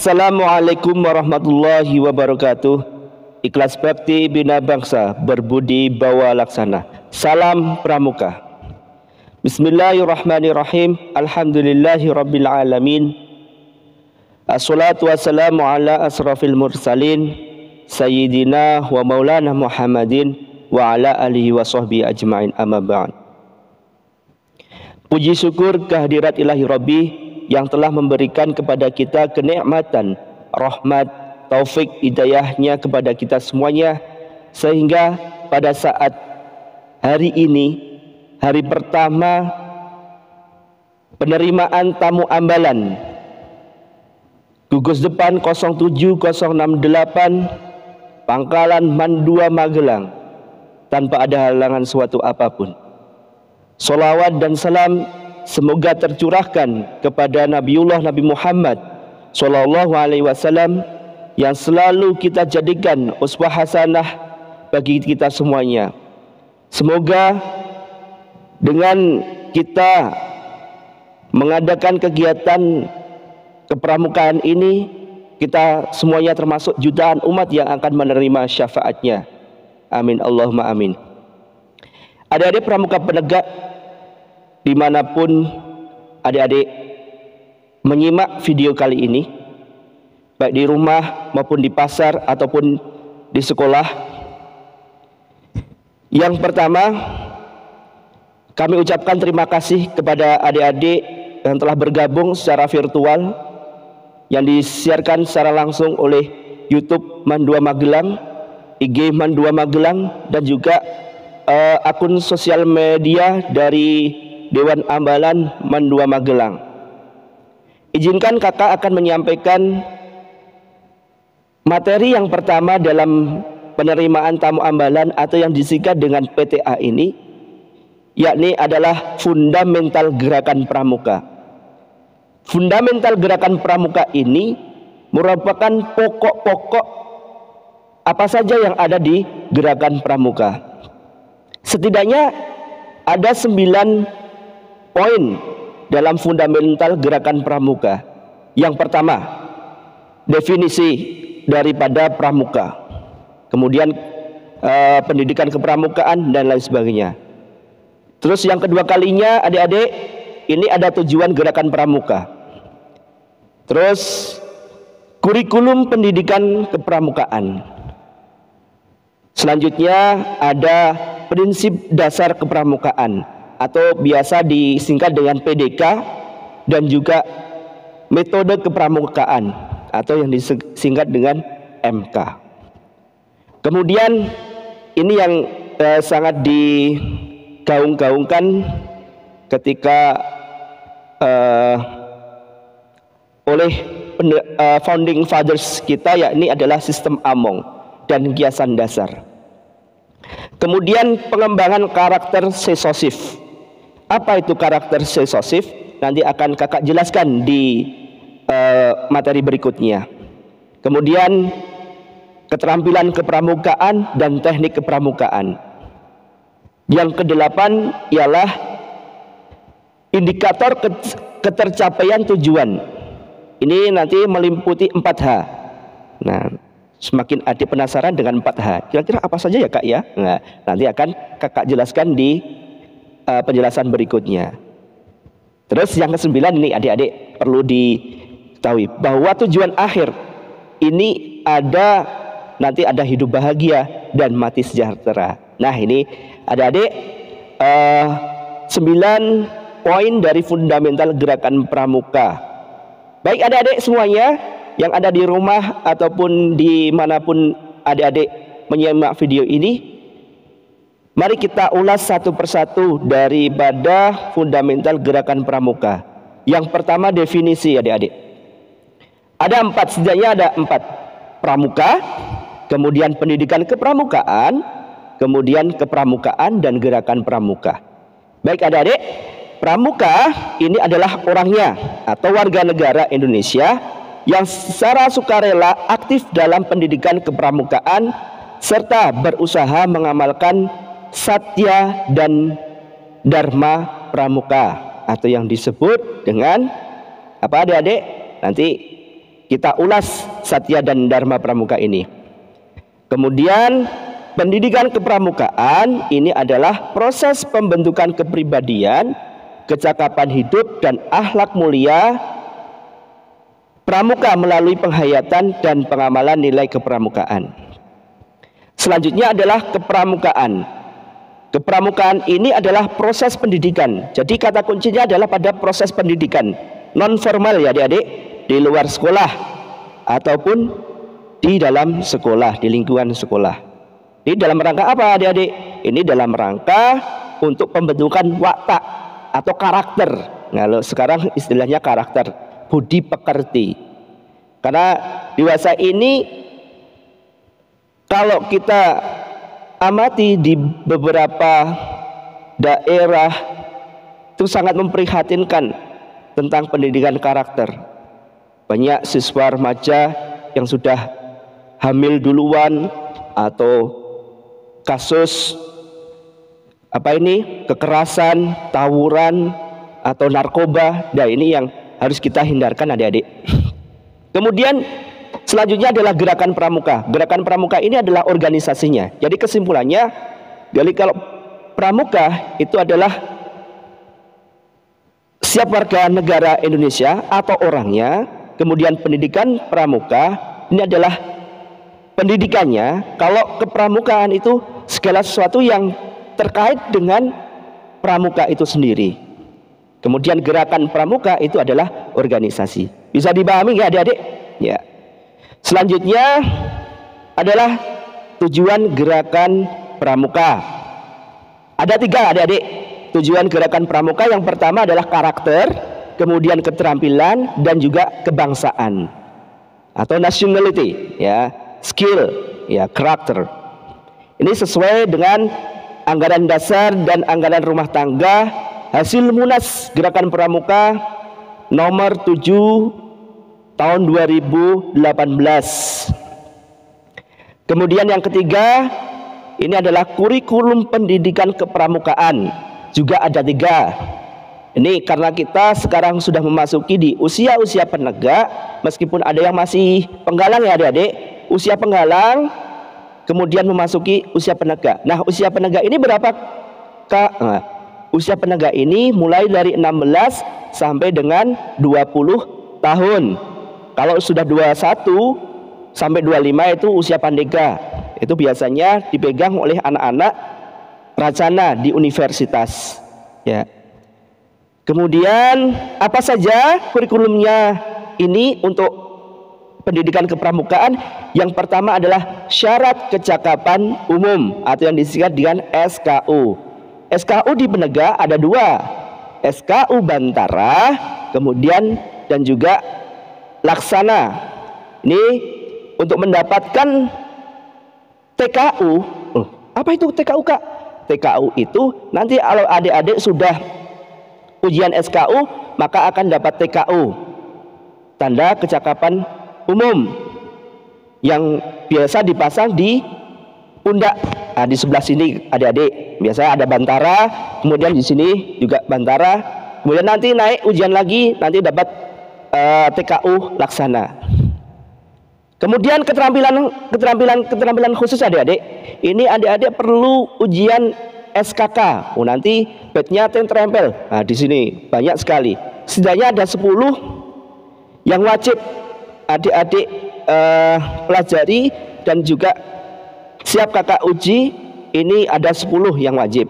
Assalamualaikum warahmatullahi wabarakatuh. Ikhlas bakti bina bangsa, berbudi bawa laksana. Salam Pramuka. Bismillahirrahmanirrahim. Alhamdulillahi rabbil alamin. Assalatu wassalamu ala asrafil mursalin Sayyidina wa maulana Muhammadin wa ala alihi wa sahbihi ajma'in, amma ba'd. Puji syukur kehadirat ilahi Rabbi yang telah memberikan kepada kita kenikmatan, rahmat, taufik, hidayahnya kepada kita semuanya, sehingga pada saat hari ini, hari pertama penerimaan tamu ambalan gugus depan 07068 Pangkalan Man 2 Magelang, tanpa ada halangan suatu apapun, sholawat dan salam semoga tercurahkan kepada Nabiullah Nabi Muhammad Sallallahu Alaihi Wasallam yang selalu kita jadikan uswah hasanah bagi kita semuanya. Semoga dengan kita mengadakan kegiatan kepramukaan ini, kita semuanya termasuk jutaan umat yang akan menerima syafaatnya. Amin Allahumma amin. Adik-adik pramuka penegak dimanapun adik-adik menyimak video kali ini, baik di rumah maupun di pasar ataupun di sekolah. Yang pertama, kami ucapkan terima kasih kepada adik-adik yang telah bergabung secara virtual, yang disiarkan secara langsung oleh YouTube Man 2 Magelang, IG Man 2 Magelang, dan juga akun sosial media dari Dewan Ambalan Man 2 Magelang. Izinkan kakak akan menyampaikan materi yang pertama dalam penerimaan tamu ambalan atau yang disingkat dengan PTA ini, yakni adalah fundamental gerakan pramuka. Fundamental gerakan pramuka ini merupakan pokok-pokok apa saja yang ada di gerakan pramuka. Setidaknya ada 9 poin dalam fundamental gerakan pramuka. Yang pertama, definisi daripada pramuka, kemudian pendidikan kepramukaan dan lain sebagainya. Terus yang kedua kalinya adik-adik, ini ada tujuan gerakan pramuka. Terus kurikulum pendidikan kepramukaan. Selanjutnya ada prinsip dasar kepramukaan atau biasa disingkat dengan PDK, dan juga metode kepramukaan atau yang disingkat dengan MK. Kemudian ini yang sangat digaung-gaungkan ketika oleh founding fathers kita, yakni adalah sistem Among dan kiasan dasar. Kemudian pengembangan karakter sesosif. Apa itu karakter sesosif? Nanti akan kakak jelaskan di materi berikutnya. Kemudian keterampilan kepramukaan dan teknik kepramukaan. Yang kedelapan ialah indikator ketercapaian tujuan. Ini nanti meliputi 4H. Nah, semakin adik penasaran dengan 4H, kira-kira apa saja ya kak ya? Nah, nanti akan kakak jelaskan di penjelasan berikutnya. Terus yang ke-9 ini adik-adik perlu diketahui bahwa tujuan akhir ini nanti ada hidup bahagia dan mati sejahtera. Nah, ini adik-adik 9 poin dari fundamental gerakan pramuka. Baik adik-adik semuanya yang ada di rumah ataupun dimanapun adik-adik menyimak video ini, mari kita ulas satu persatu daripada fundamental gerakan pramuka. Yang pertama definisi adik-adik. Ada 4, setidaknya ada 4. Pramuka, kemudian pendidikan kepramukaan, kemudian kepramukaan dan gerakan pramuka. Baik adik-adik, pramuka ini adalah orangnya atau warga negara Indonesia yang secara sukarela aktif dalam pendidikan kepramukaan serta berusaha mengamalkan satya dan dharma pramuka atau yang disebut dengan apa adik-adik? Nanti kita ulas Satya dan Dharma Pramuka ini. Kemudian pendidikan kepramukaan ini adalah proses pembentukan kepribadian, kecakapan hidup dan akhlak mulia pramuka melalui penghayatan dan pengamalan nilai kepramukaan. Selanjutnya adalah kepramukaan. Kepramukaan ini adalah proses pendidikan. Jadi kata kuncinya adalah pada proses pendidikan non formal ya adik-adik, di luar sekolah ataupun di dalam sekolah, di lingkungan sekolah. Ini dalam rangka apa adik-adik? Ini dalam rangka untuk pembentukan watak atau karakter. Nah, sekarang istilahnya karakter, budi pekerti. Karena dewasa ini kalau kita amati di beberapa daerah itu sangat memprihatinkan tentang pendidikan karakter. Banyak siswa remaja yang sudah hamil duluan atau kasus kekerasan, tawuran atau narkoba. Nah, ini yang harus kita hindarkan adik-adik. Kemudian selanjutnya adalah gerakan pramuka. Gerakan pramuka ini adalah organisasinya. Jadi kesimpulannya, jadi kalau pramuka itu adalah setiap warga negara Indonesia atau orangnya. Kemudian pendidikan pramuka ini adalah pendidikannya. Kalau kepramukaan itu segala sesuatu yang terkait dengan pramuka itu sendiri. Kemudian gerakan pramuka itu adalah organisasi. Bisa dipahami nggak adik-adik? Ya. Selanjutnya adalah tujuan gerakan pramuka. Ada 3 adik-adik tujuan gerakan pramuka. Yang pertama adalah karakter, kemudian keterampilan dan juga kebangsaan atau nationality, ya, skill, ya, karakter. Ini sesuai dengan anggaran dasar dan anggaran rumah tangga hasil Munas Gerakan Pramuka nomor 7 tahun 2018. Kemudian yang ketiga, ini adalah kurikulum pendidikan kepramukaan. Juga ada 3. Ini karena kita sekarang sudah memasuki di usia-usia penegak, meskipun ada yang masih penggalang ya adik-adik, usia penggalang, kemudian memasuki usia penegak. Nah, usia penegak ini berapa, Kak? Nah, usia penegak ini mulai dari 16 sampai dengan 20 tahun. Kalau sudah 21 sampai 25 itu usia pandega. Itu biasanya dipegang oleh anak-anak racana di universitas, ya. Kemudian apa saja kurikulumnya ini untuk pendidikan kepramukaan? Yang pertama adalah syarat kecakapan umum atau yang disingkat dengan SKU. SKU di penegak ada 2, SKU Bantara, kemudian dan juga Laksana. Ini untuk mendapatkan TKU. Apa itu TKU, Kak? TKU itu nanti kalau adik-adik sudah ujian SKU maka akan dapat TKU, tanda kecakapan umum, yang biasa dipasang di pundak. Nah, di sebelah sini adik-adik biasanya ada Bantara, kemudian di sini juga Bantara, kemudian nanti naik ujian lagi nanti dapat TKU Laksana. Kemudian keterampilan khusus adik-adik. Ini adik-adik perlu ujian SKK. Oh, nanti badge-nya tempel. Nah, di sini banyak sekali. Setidaknya ada 10 yang wajib adik-adik pelajari dan juga siap kakak uji. Ini ada 10 yang wajib.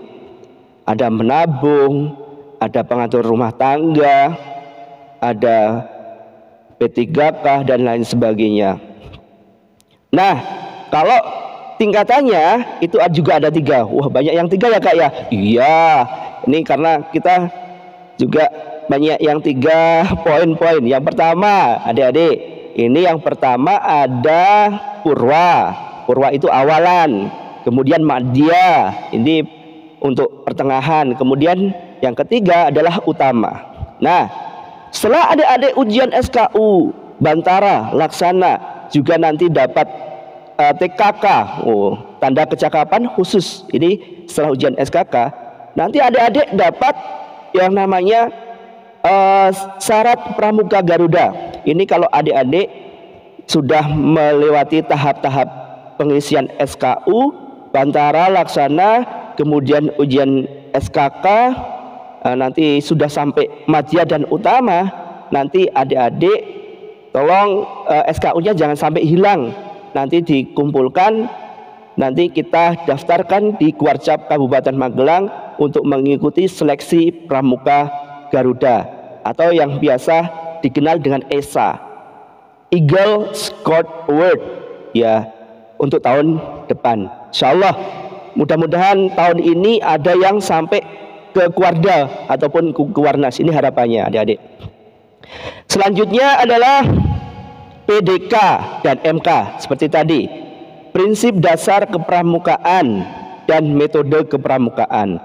Ada menabung, ada pengatur rumah tangga, ada P3K dan lain sebagainya. Nah, kalau tingkatannya itu juga ada 3. Wah, banyak yang 3 ya, Kak ya? Iya, ini karena kita juga banyak yang 3 poin-poin. Yang pertama, adik-adik, ini yang pertama ada Purwa. Purwa itu awalan. Kemudian Madya, ini untuk pertengahan. Kemudian yang ketiga adalah utama. Nah, setelah adik-adik ujian SKU, Bantara, Laksana, juga nanti dapat TKK, tanda kecakapan khusus. Ini setelah ujian SKK, nanti adik-adik dapat yang namanya syarat Pramuka Garuda. Ini kalau adik-adik sudah melewati tahap-tahap pengisian SKU, Bantara, Laksana, kemudian ujian SKK, nanti sudah sampai Madya dan Utama, nanti adik-adik tolong SKU-nya jangan sampai hilang, nanti dikumpulkan, nanti kita daftarkan di Kuarcap Kabupaten Magelang untuk mengikuti seleksi Pramuka Garuda atau yang biasa dikenal dengan ESA, Eagle Scout Award, ya, untuk tahun depan. Insyaallah mudah-mudahan tahun ini ada yang sampai ke Kuarda ataupun ke Kuarnas, ini harapannya adik-adik. Selanjutnya adalah PDK dan MK seperti tadi, prinsip dasar kepramukaan dan metode kepramukaan.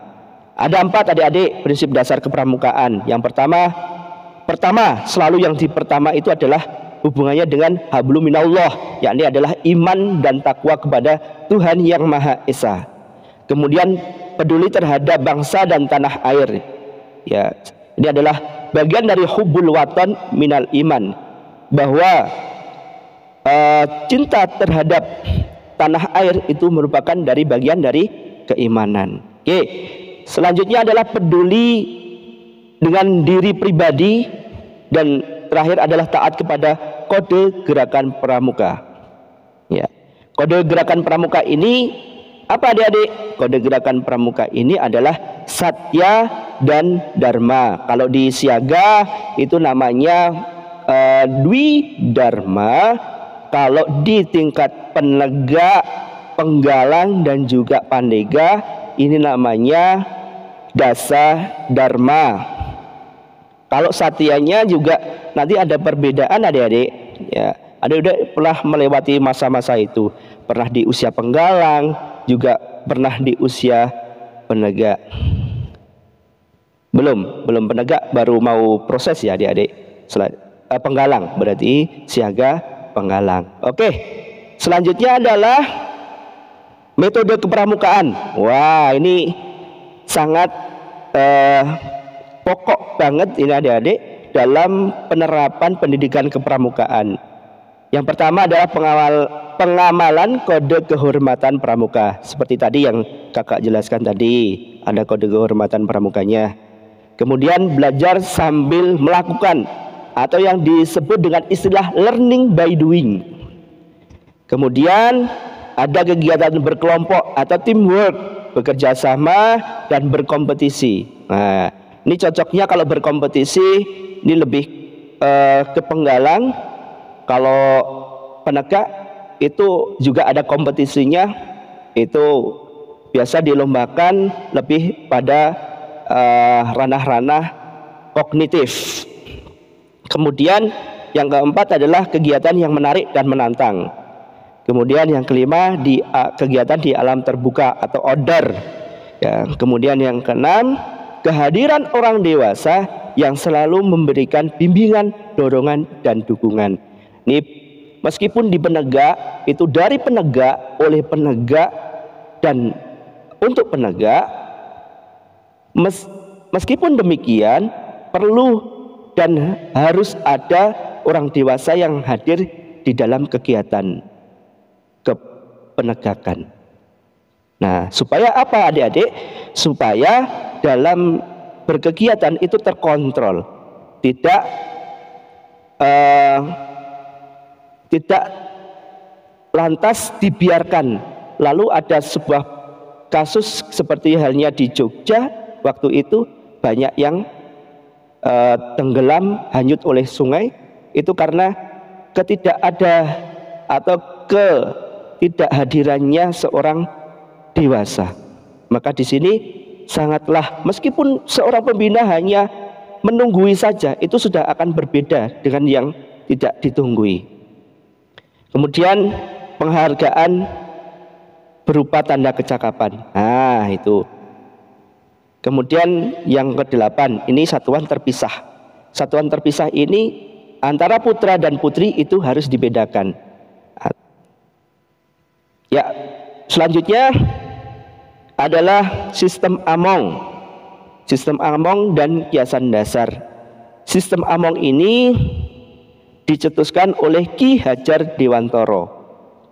Ada 4 adik-adik prinsip dasar kepramukaan. Yang pertama selalu yang pertama itu adalah hubungannya dengan hablum minallah, yakni adalah iman dan takwa kepada Tuhan yang Maha Esa. Kemudian peduli terhadap bangsa dan tanah air. Ya, ini adalah bagian dari hubbul watan minal iman, bahwa cinta terhadap tanah air itu merupakan dari bagian dari keimanan. Oke. Selanjutnya adalah peduli dengan diri pribadi, dan terakhir adalah taat kepada kode gerakan pramuka. Ya. Kode gerakan pramuka ini apa adik-adik? Kode gerakan pramuka ini adalah Satya dan Dharma. Kalau di siaga itu namanya Dwi Dharma. Kalau di tingkat penegak, penggalang dan juga pandega, ini namanya Dasa Dharma. Kalau satyanya juga nanti ada perbedaan adik-adik, ya. Adik-adik pernah melewati masa-masa itu, pernah di usia penggalang, juga pernah di usia penegak. Belum penegak, baru mau proses ya adik-adik. Penggalang berarti siaga, penggalang. Oke. Selanjutnya adalah metode kepramukaan. Wah, ini sangat pokok banget ini adik-adik dalam penerapan pendidikan kepramukaan. Yang pertama adalah pengamalan kode kehormatan pramuka. Seperti tadi yang kakak jelaskan tadi, ada kode kehormatan pramukanya. Kemudian belajar sambil melakukan, atau yang disebut dengan istilah learning by doing. Kemudian ada kegiatan berkelompok atau teamwork, bekerja sama dan berkompetisi. Nah, ini cocoknya kalau berkompetisi ini lebih ke penggalang. Kalau penegak itu juga ada kompetisinya, itu biasa dilombakan lebih pada ranah-ranah kognitif. Kemudian yang keempat adalah kegiatan yang menarik dan menantang. Kemudian yang kelima kegiatan di alam terbuka atau outdoor. Ya, kemudian yang keenam, kehadiran orang dewasa yang selalu memberikan bimbingan, dorongan dan dukungan. Ini meskipun di penegak itu dari penegak, oleh penegak dan untuk penegak, meskipun demikian perlu dan harus ada orang dewasa yang hadir di dalam kegiatan kepenegakan. Nah, supaya apa adik-adik? Supaya dalam berkegiatan itu terkontrol, tidak lantas dibiarkan. Lalu ada sebuah kasus seperti halnya di Jogja waktu itu, banyak yang tenggelam, hanyut oleh sungai, itu karena ketidakhadirannya seorang dewasa. Maka di sini sangatlah, meskipun seorang pembina hanya menunggui saja, itu sudah akan berbeda dengan yang tidak ditunggui. Kemudian penghargaan berupa tanda kecakapan. Nah, itu. Kemudian yang ke-8, ini satuan terpisah. Satuan terpisah ini antara putra dan putri itu harus dibedakan. Ya, selanjutnya adalah sistem Among. Sistem Among dan kiasan dasar. Sistem Among ini dicetuskan oleh Ki Hajar Dewantara.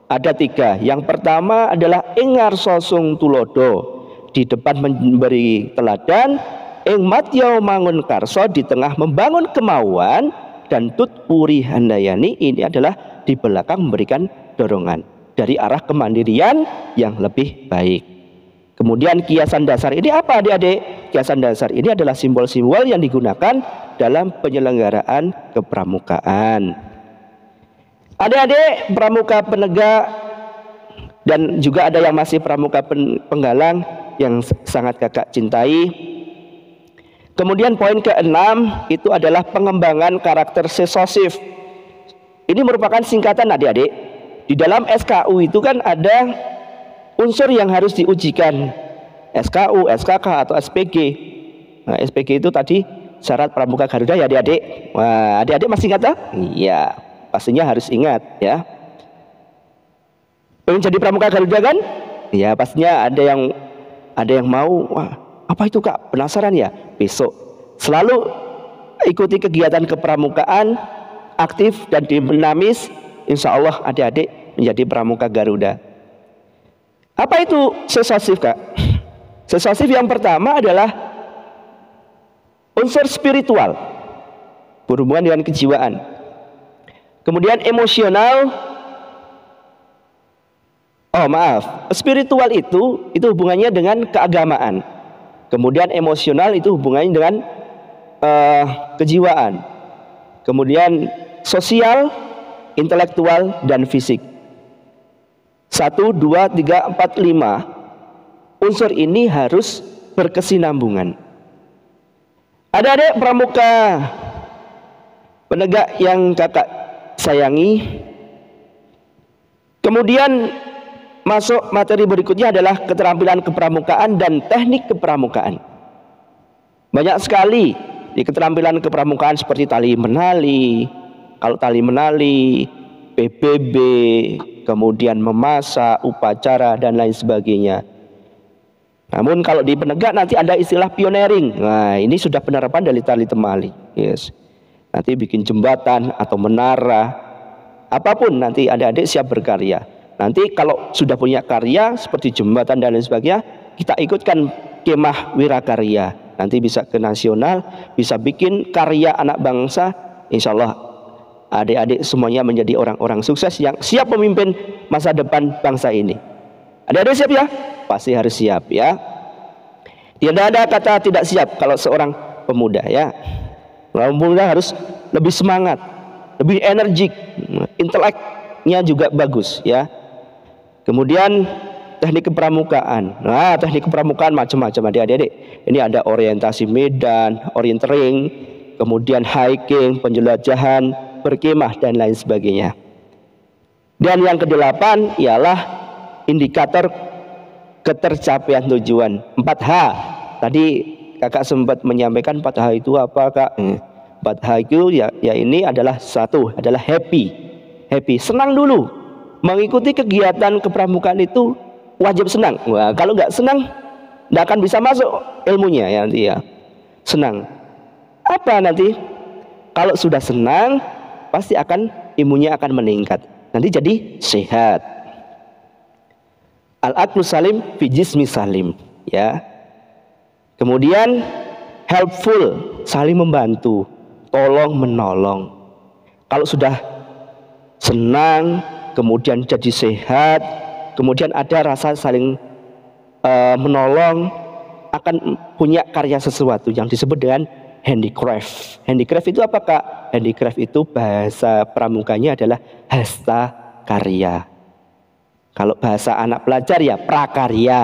Ada 3. Yang pertama adalah ing ngarsa sung tulodo, di depan memberi teladan, ing matya mangun karso, di tengah membangun kemauan, dan tut puri handayani, ini adalah di belakang memberikan dorongan dari arah kemandirian yang lebih baik. Kemudian kiasan dasar ini apa adik-adik? Kiasan dasar ini adalah simbol-simbol yang digunakan dalam penyelenggaraan kepramukaan. Adik-adik, pramuka penegak dan juga ada yang masih pramuka penggalang yang sangat kakak cintai. Kemudian poin ke-6 itu adalah pengembangan karakter sesosif. Ini merupakan singkatan adik-adik. Di dalam SKU itu kan ada unsur yang harus diujikan, SKU, SKK atau SPG. Nah, SPG itu tadi syarat pramuka Garuda ya adik-adik. Wah, adik-adik masih ingat tak? Iya, pastinya harus ingat ya. Pengen jadi pramuka Garuda kan? Ya pastinya ada yang mau. Wah, apa itu Kak? Penasaran ya? Besok selalu ikuti kegiatan kepramukaan, aktif dan dinamis. Insya Allah adik-adik menjadi pramuka Garuda. Apa itu sesosif Kak? Sesosif yang pertama adalah unsur spiritual, berhubungan dengan kejiwaan. Kemudian emosional. Spiritual itu hubungannya dengan keagamaan. Kemudian emosional itu hubungannya dengan kejiwaan. Kemudian sosial, intelektual, dan fisik. 1, 2, 3, 4, 5 unsur ini harus berkesinambungan. Adik-adik pramuka penegak yang kakak sayangi, kemudian masuk materi berikutnya adalah keterampilan kepramukaan dan teknik kepramukaan. Banyak sekali di keterampilan kepramukaan seperti tali menali, kalau tali menali, PBB, kemudian memasak, upacara dan lain sebagainya. Namun kalau di penegak nanti ada istilah pioneering. Nah, ini sudah penerapan dari tali temali. Yes. Nanti bikin jembatan atau menara, apapun nanti adik-adik siap berkarya. Nanti kalau sudah punya karya seperti jembatan dan lain sebagainya, kita ikutkan kemah wirakarya. Nanti bisa ke nasional, bisa bikin karya anak bangsa. Insya Allah adik-adik semuanya menjadi orang-orang sukses yang siap memimpin masa depan bangsa ini. Adik-adik siap ya? Pasti harus siap ya. Tidak ada kata tidak siap kalau seorang pemuda ya. Kalau pemuda harus lebih semangat, lebih energik, inteleknya juga bagus ya. Kemudian teknik kepramukaan. Nah, teknik kepramukaan macam-macam adik-adik. Ini ada orientasi medan, orientering, kemudian hiking, penjelajahan, berkemah dan lain sebagainya. Dan yang ke-8 ialah indikator ketercapaian tujuan. 4H. Tadi kakak sempat menyampaikan 4H itu apa Kak? 4H itu ya ini adalah 1 adalah happy. Happy, senang dulu. Mengikuti kegiatan kepramukaan itu wajib senang. Wah, kalau nggak senang nggak akan bisa masuk ilmunya ya nanti ya. Senang. Apa nanti? Kalau sudah senang pasti akan imunnya akan meningkat. Nanti jadi sehat. Al-aqlu salim fi jismi salim ya. Kemudian helpful, saling membantu, tolong menolong. Kalau sudah senang, kemudian jadi sehat, kemudian ada rasa saling menolong, akan punya karya sesuatu yang disebut dengan handicraft. Handicraft itu apa Kak? Handicraft itu bahasa pramukanya adalah hasta karya. Kalau bahasa anak pelajar ya prakarya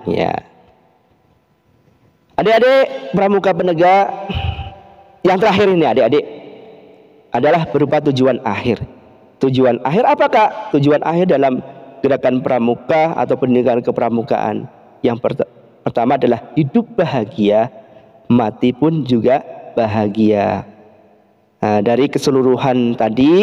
ya. Adik-adik pramuka penegak yang terakhir ini adik-adik adalah berupa tujuan akhir. Tujuan akhir apa Kak? Tujuan akhir dalam gerakan pramuka atau pendidikan kepramukaan yang pertama adalah hidup bahagia, mati pun juga bahagia. Nah, dari keseluruhan tadi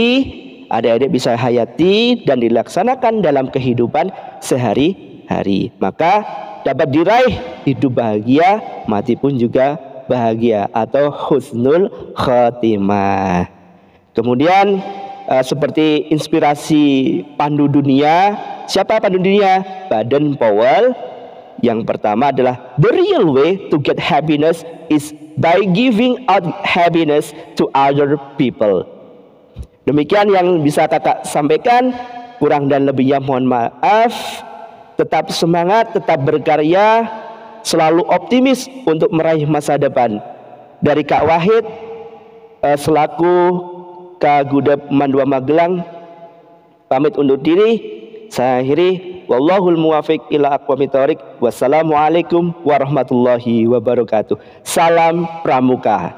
adik-adik bisa hayati dan dilaksanakan dalam kehidupan sehari-hari. Maka dapat diraih hidup bahagia, mati pun juga bahagia atau husnul khotimah. Kemudian seperti inspirasi pandu dunia. Siapa pandu dunia? Baden Powell. Yang pertama adalah the real way to get happiness is by giving out happiness to other people. Demikian yang bisa kakak sampaikan. Kurang dan lebihnya mohon maaf. Tetap semangat, tetap berkarya, selalu optimis untuk meraih masa depan. Dari Kak Wahid selaku Kagudep Mandua Magelang pamit undur diri. Saya akhiri, wallahul muwafiq ila aqwamit thoriq. Wassalamualaikum warahmatullahi wabarakatuh. Salam Pramuka.